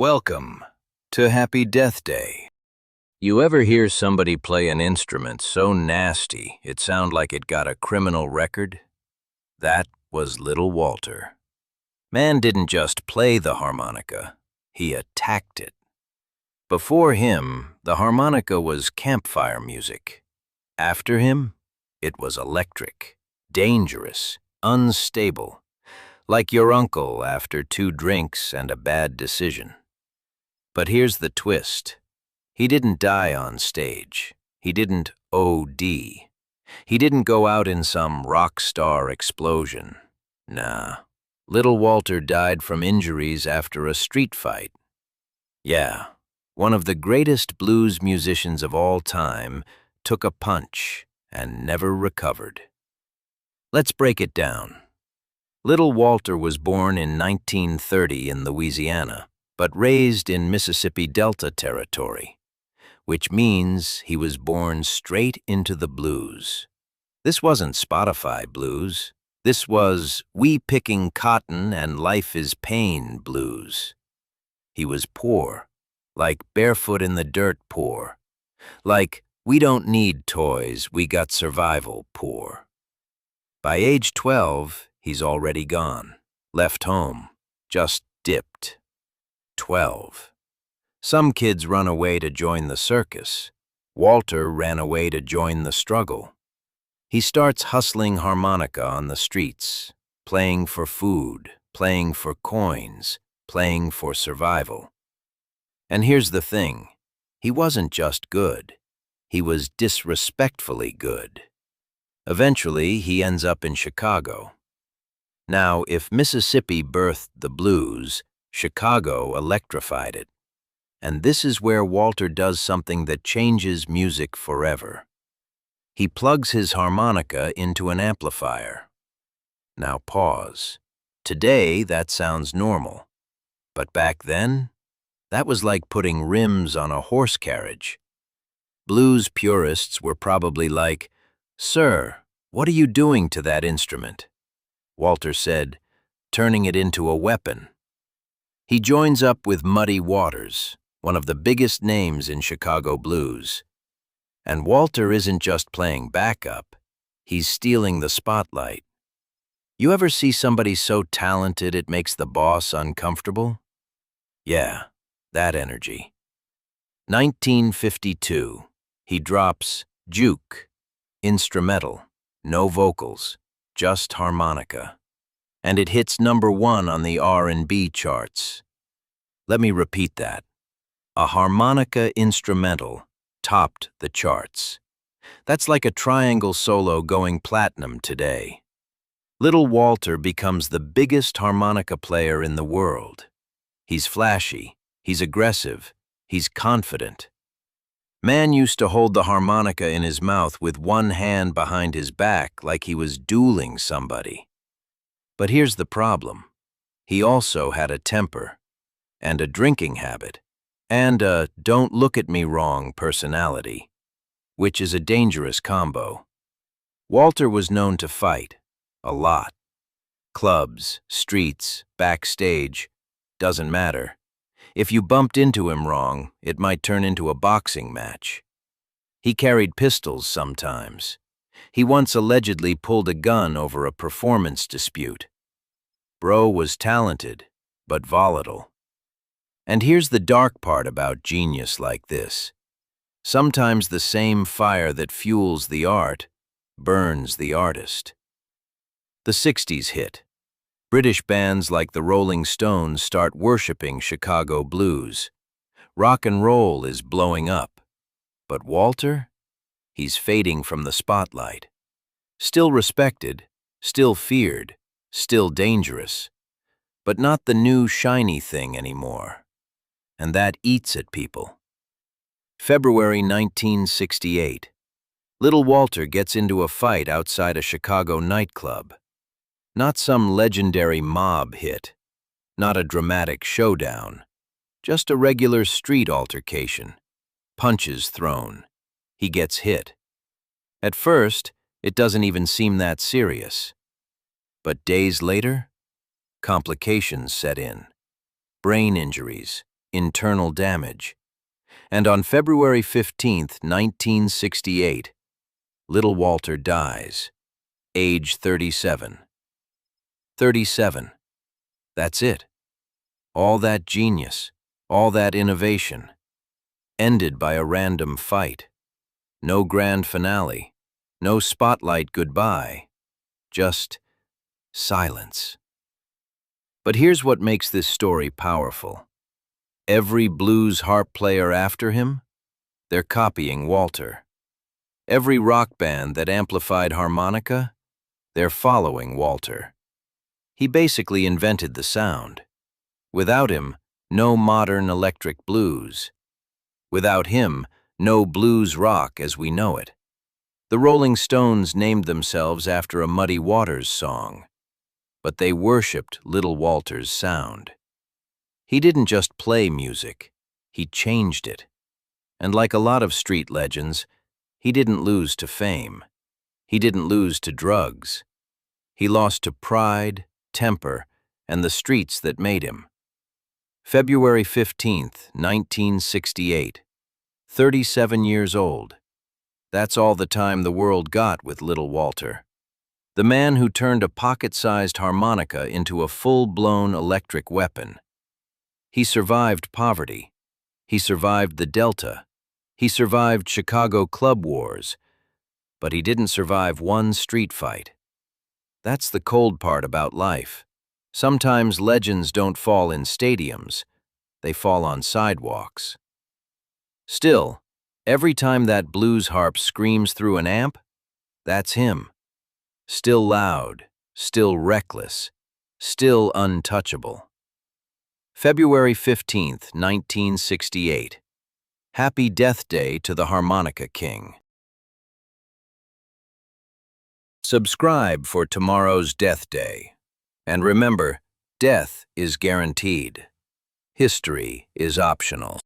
Welcome to Happy Death Day. You ever hear somebody play an instrument so nasty it sound like it got a criminal record? That was Little Walter. Man didn't just play the harmonica, he attacked it. Before him, the harmonica was campfire music. After him, it was electric, dangerous, unstable, like your uncle after 2 drinks and a bad decision. But here's the twist. He didn't die on stage. He didn't OD. He didn't go out in some rock star explosion. Nah. Little Walter died from injuries after a street fight. Yeah, one of the greatest blues musicians of all time took a punch and never recovered. Let's break it down. Little Walter was born in 1930 in Louisiana, but raised in Mississippi Delta territory, which means he was born straight into the blues. This wasn't Spotify blues. This was we picking cotton and life is pain blues. He was poor, like barefoot in the dirt poor, like we don't need toys, we got survival poor. By age 12, he's already gone, left home, just dipped. 12. Some kids run away to join the circus. Walter ran away to join the struggle. He starts hustling harmonica on the streets, playing for food, playing for coins, playing for survival. And here's the thing, he wasn't just good, he was disrespectfully good. Eventually, he ends up in Chicago. Now, if Mississippi birthed the blues, Chicago electrified it. And this is where Walter does something that changes music forever. He plugs his harmonica into an amplifier. Now pause. Today, that sounds normal. But back then, that was like putting rims on a horse carriage. Blues purists were probably like, "Sir, what are you doing to that instrument?" Walter said, "Turning it into a weapon." He joins up with Muddy Waters, one of the biggest names in Chicago blues. And Walter isn't just playing backup, he's stealing the spotlight. You ever see somebody so talented it makes the boss uncomfortable? Yeah, that energy. 1952, he drops Juke, instrumental, no vocals, just harmonica. And it hits #1 on the R&B charts. Let me repeat that. A harmonica instrumental topped the charts. That's like a triangle solo going platinum today. Little Walter becomes the biggest harmonica player in the world. He's flashy, he's aggressive, he's confident. Man used to hold the harmonica in his mouth with one hand behind his back like he was dueling somebody. But here's the problem. He also had a temper, and a drinking habit, and a don't look at me wrong personality, which is a dangerous combo. Walter was known to fight, a lot. Clubs, streets, backstage, doesn't matter. If you bumped into him wrong, it might turn into a boxing match. He carried pistols sometimes. He once allegedly pulled a gun over a performance dispute. Bro was talented, but volatile. And here's the dark part about genius like this. Sometimes the same fire that fuels the art burns the artist. The 60s hit. British bands like the Rolling Stones start worshiping Chicago blues. Rock and roll is blowing up. But Walter? He's fading from the spotlight. Still respected, still feared, still dangerous, but not the new shiny thing anymore. And that eats at people. February 1968. Little Walter gets into a fight outside a Chicago nightclub. Not some legendary mob hit, not a dramatic showdown, just a regular street altercation. Punches thrown. He gets hit. At first, it doesn't even seem that serious. But days later, complications set in. Brain injuries, internal damage. And on February 15th, 1968, little Walter dies, age 37. 37. That's it. All that genius, all that innovation, ended by a random fight. No grand finale, no spotlight goodbye, just silence. But here's what makes this story powerful. Every blues harp player after him, they're copying Walter. Every rock band that amplified harmonica, they're following Walter. He basically invented the sound. Without him, no modern electric blues. Without him, no blues rock as we know it. The Rolling Stones named themselves after a Muddy Waters song, but they worshipped little Walter's sound. He didn't just play music, he changed it. And like a lot of street legends, he didn't lose to fame. He didn't lose to drugs. He lost to pride, temper, and the streets that made him. February 15th, 1968. 37 years old. That's all the time the world got with little Walter. The man who turned a pocket-sized harmonica into a full-blown electric weapon. He survived poverty. He survived the Delta. He survived Chicago club wars. But he didn't survive one street fight. That's the cold part about life. Sometimes legends don't fall in stadiums. They fall on sidewalks. Still, every time that blues harp screams through an amp, that's him. Still loud, still reckless, still untouchable. February 15th, 1968. Happy Death Day to the Harmonica King. Subscribe for tomorrow's Death Day. And remember, death is guaranteed. History is optional.